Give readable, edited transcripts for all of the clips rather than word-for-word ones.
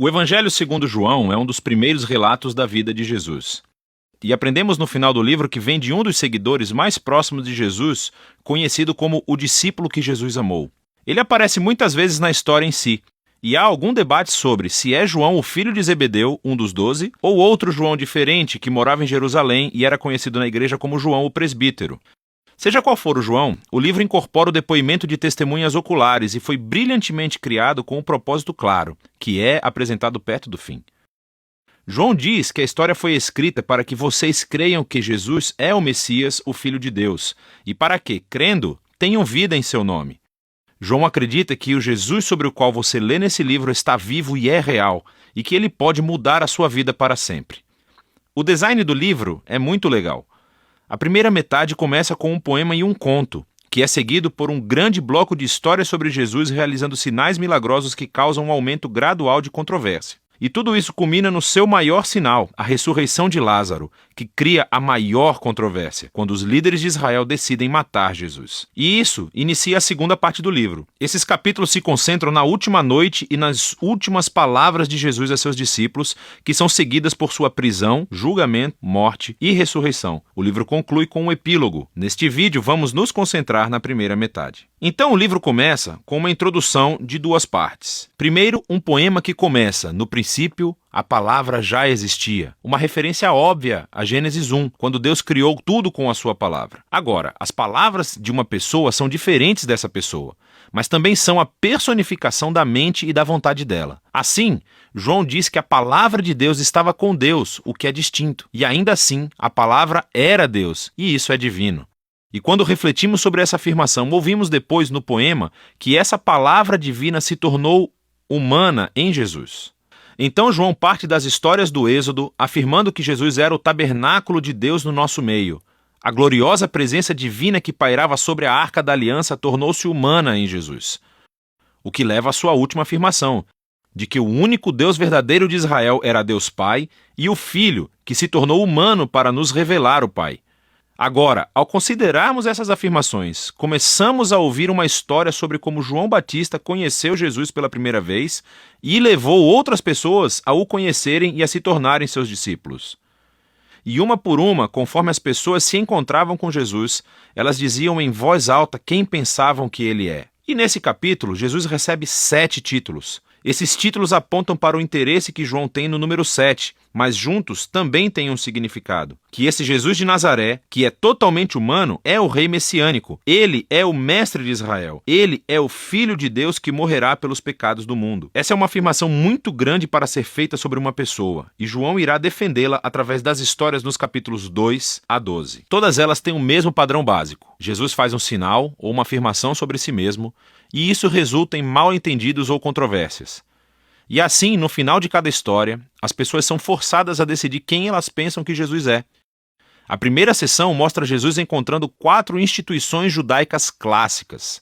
O Evangelho segundo João é um dos primeiros relatos da vida de Jesus. E aprendemos no final do livro que vem de um dos seguidores mais próximos de Jesus, conhecido como o discípulo que Jesus amou. Ele aparece muitas vezes na história em si, e há algum debate sobre se é João o filho de Zebedeu, um dos 12, ou outro João diferente que morava em Jerusalém e era conhecido na igreja como João o presbítero. Seja qual for o João, o livro incorpora o depoimento de testemunhas oculares e foi brilhantemente criado com um propósito claro, que é apresentado perto do fim. João diz que a história foi escrita para que vocês creiam que Jesus é o Messias, o Filho de Deus, e para que, crendo, tenham vida em seu nome. João acredita que o Jesus sobre o qual você lê nesse livro está vivo e é real, e que ele pode mudar a sua vida para sempre. O design do livro é muito legal. A primeira metade começa com um poema e um conto, que é seguido por um grande bloco de histórias sobre Jesus realizando sinais milagrosos que causam um aumento gradual de controvérsia. E tudo isso culmina no seu maior sinal, a ressurreição de Lázaro, que cria a maior controvérsia, quando os líderes de Israel decidem matar Jesus. E isso inicia a segunda parte do livro. Esses capítulos se concentram na última noite e nas últimas palavras de Jesus a seus discípulos, que são seguidas por sua prisão, julgamento, morte e ressurreição. O livro conclui com um epílogo. Neste vídeo, vamos nos concentrar na primeira metade. Então o livro começa com uma introdução de duas partes. Primeiro, um poema que começa, no princípio, a palavra já existia. Uma referência óbvia a Gênesis 1, quando Deus criou tudo com a sua palavra. Agora, as palavras de uma pessoa são diferentes dessa pessoa, mas também são a personificação da mente e da vontade dela. Assim, João diz que a palavra de Deus estava com Deus, o que é distinto. E ainda assim, a palavra era Deus, e isso é divino. E quando refletimos sobre essa afirmação, ouvimos depois no poema que essa palavra divina se tornou humana em Jesus. Então João parte das histórias do Êxodo, afirmando que Jesus era o tabernáculo de Deus no nosso meio. A gloriosa presença divina que pairava sobre a Arca da Aliança tornou-se humana em Jesus. O que leva à sua última afirmação, de que o único Deus verdadeiro de Israel era Deus Pai e o Filho, que se tornou humano para nos revelar o Pai. Agora, ao considerarmos essas afirmações, começamos a ouvir uma história sobre como João Batista conheceu Jesus pela primeira vez e levou outras pessoas a o conhecerem e a se tornarem seus discípulos. E uma por uma, conforme as pessoas se encontravam com Jesus, elas diziam em voz alta quem pensavam que ele é. E nesse capítulo, Jesus recebe 7 títulos. Esses títulos apontam para o interesse que João tem no número 7, mas juntos também têm um significado. Que esse Jesus de Nazaré, que é totalmente humano, é o rei messiânico. Ele é o mestre de Israel. Ele é o Filho de Deus que morrerá pelos pecados do mundo. Essa é uma afirmação muito grande para ser feita sobre uma pessoa, e João irá defendê-la através das histórias nos capítulos 2 a 12. Todas elas têm o mesmo padrão básico. Jesus faz um sinal ou uma afirmação sobre si mesmo, e isso resulta em mal-entendidos ou controvérsias. E assim, no final de cada história, as pessoas são forçadas a decidir quem elas pensam que Jesus é. A primeira sessão mostra Jesus encontrando 4 instituições judaicas clássicas.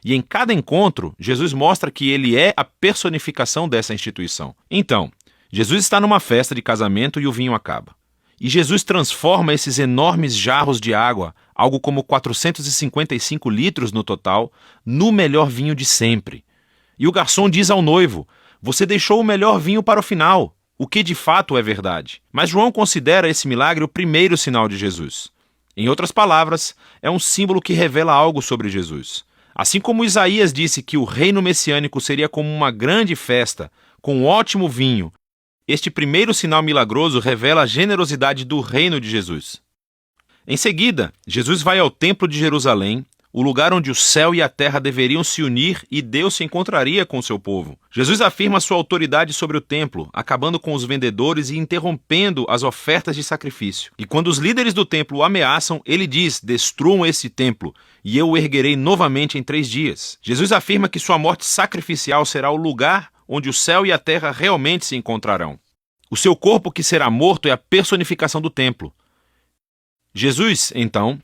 E em cada encontro, Jesus mostra que ele é a personificação dessa instituição. Então, Jesus está numa festa de casamento e o vinho acaba. E Jesus transforma esses enormes jarros de água, algo como 455 litros no total, no melhor vinho de sempre. E o garçom diz ao noivo: "Você deixou o melhor vinho para o final", o que de fato é verdade. Mas João considera esse milagre o primeiro sinal de Jesus. Em outras palavras, é um símbolo que revela algo sobre Jesus. Assim como Isaías disse que o reino messiânico seria como uma grande festa, com ótimo vinho, este primeiro sinal milagroso revela a generosidade do reino de Jesus. Em seguida, Jesus vai ao Templo de Jerusalém, o lugar onde o céu e a terra deveriam se unir e Deus se encontraria com seu povo. Jesus afirma sua autoridade sobre o templo, acabando com os vendedores e interrompendo as ofertas de sacrifício. E quando os líderes do templo o ameaçam, ele diz: "Destruam esse templo, e eu o erguerei novamente em 3 dias. Jesus afirma que sua morte sacrificial será o lugar onde o céu e a terra realmente se encontrarão. O seu corpo que será morto é a personificação do templo. Jesus, então,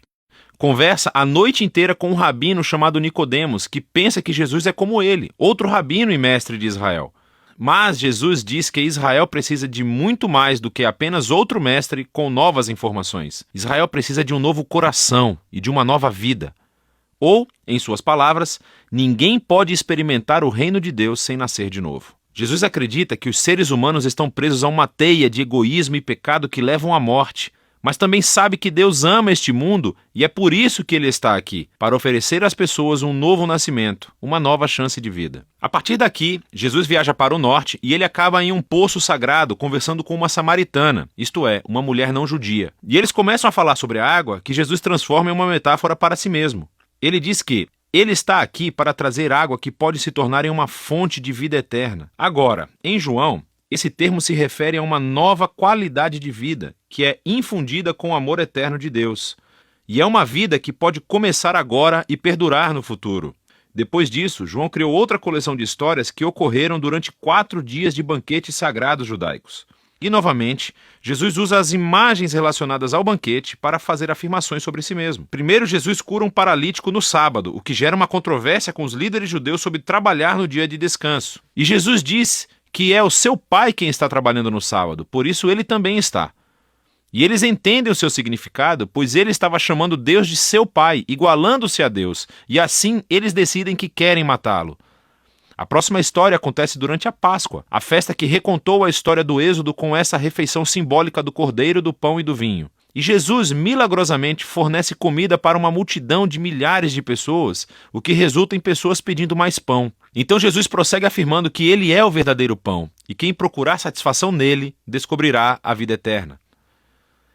conversa a noite inteira com um rabino chamado Nicodemos, que pensa que Jesus é como ele, outro rabino e mestre de Israel. Mas Jesus diz que Israel precisa de muito mais do que apenas outro mestre com novas informações. Israel precisa de um novo coração e de uma nova vida. Ou, em suas palavras, ninguém pode experimentar o reino de Deus sem nascer de novo. Jesus acredita que os seres humanos estão presos a uma teia de egoísmo e pecado que levam à morte, mas também sabe que Deus ama este mundo e é por isso que ele está aqui, para oferecer às pessoas um novo nascimento, uma nova chance de vida. A partir daqui, Jesus viaja para o norte e ele acaba em um poço sagrado conversando com uma samaritana, isto é, uma mulher não judia. E eles começam a falar sobre a água que Jesus transforma em uma metáfora para si mesmo. Ele diz que ele está aqui para trazer água que pode se tornar em uma fonte de vida eterna. Agora, em João, esse termo se refere a uma nova qualidade de vida, que é infundida com o amor eterno de Deus. E é uma vida que pode começar agora e perdurar no futuro. Depois disso, João criou outra coleção de histórias que ocorreram durante 4 dias de banquetes sagrados judaicos. E, novamente, Jesus usa as imagens relacionadas ao banquete para fazer afirmações sobre si mesmo. Primeiro, Jesus cura um paralítico no sábado, o que gera uma controvérsia com os líderes judeus sobre trabalhar no dia de descanso. E Jesus diz que é o seu pai quem está trabalhando no sábado, por isso ele também está. E eles entendem o seu significado, pois ele estava chamando Deus de seu pai, igualando-se a Deus, e assim eles decidem que querem matá-lo. A próxima história acontece durante a Páscoa, a festa que recontou a história do Êxodo com essa refeição simbólica do cordeiro, do pão e do vinho. E Jesus, milagrosamente, fornece comida para uma multidão de milhares de pessoas, o que resulta em pessoas pedindo mais pão. Então Jesus prossegue afirmando que ele é o verdadeiro pão, e quem procurar satisfação nele, descobrirá a vida eterna.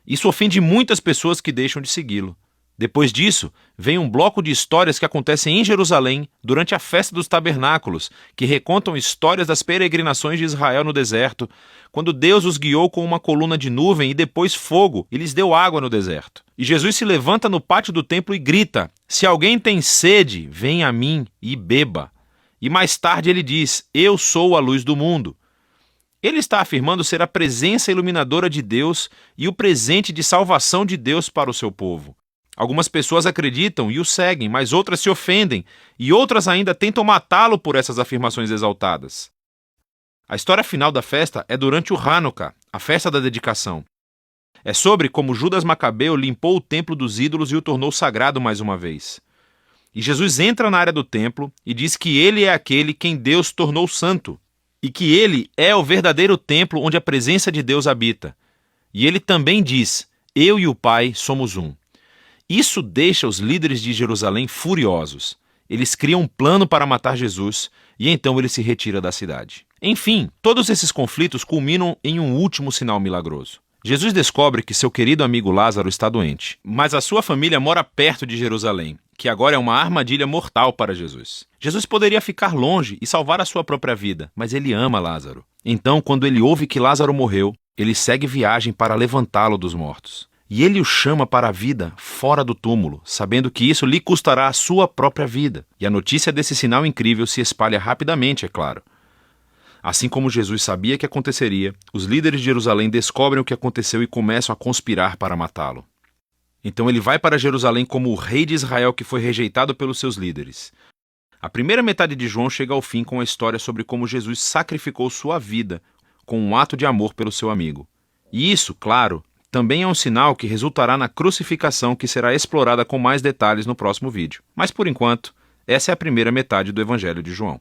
Isso ofende muitas pessoas que deixam de segui-lo. Depois disso, vem um bloco de histórias que acontecem em Jerusalém durante a festa dos tabernáculos, que recontam histórias das peregrinações de Israel no deserto, quando Deus os guiou com uma coluna de nuvem e depois fogo e lhes deu água no deserto. E Jesus se levanta no pátio do templo e grita: "Se alguém tem sede, venha a mim e beba." E mais tarde ele diz: "Eu sou a luz do mundo." Ele está afirmando ser a presença iluminadora de Deus e o presente de salvação de Deus para o seu povo. Algumas pessoas acreditam e o seguem, mas outras se ofendem, e outras ainda tentam matá-lo por essas afirmações exaltadas. A história final da festa é durante o Hanukkah, a festa da dedicação. É sobre como Judas Macabeu limpou o templo dos ídolos e o tornou sagrado mais uma vez. E Jesus entra na área do templo e diz que ele é aquele quem Deus tornou santo, e que ele é o verdadeiro templo onde a presença de Deus habita. E ele também diz: "Eu e o Pai somos um." Isso deixa os líderes de Jerusalém furiosos. Eles criam um plano para matar Jesus e então ele se retira da cidade. Enfim, todos esses conflitos culminam em um último sinal milagroso. Jesus descobre que seu querido amigo Lázaro está doente, mas a sua família mora perto de Jerusalém, que agora é uma armadilha mortal para Jesus. Jesus poderia ficar longe e salvar a sua própria vida, mas ele ama Lázaro. Então, quando ele ouve que Lázaro morreu, ele segue viagem para levantá-lo dos mortos. E ele o chama para a vida fora do túmulo, sabendo que isso lhe custará a sua própria vida. E a notícia desse sinal incrível se espalha rapidamente, é claro. Assim como Jesus sabia que aconteceria, os líderes de Jerusalém descobrem o que aconteceu e começam a conspirar para matá-lo. Então ele vai para Jerusalém como o rei de Israel que foi rejeitado pelos seus líderes. A primeira metade de João chega ao fim com a história sobre como Jesus sacrificou sua vida com um ato de amor pelo seu amigo. E isso, claro, também é um sinal que resultará na crucificação que será explorada com mais detalhes no próximo vídeo. Mas por enquanto, essa é a primeira metade do Evangelho de João.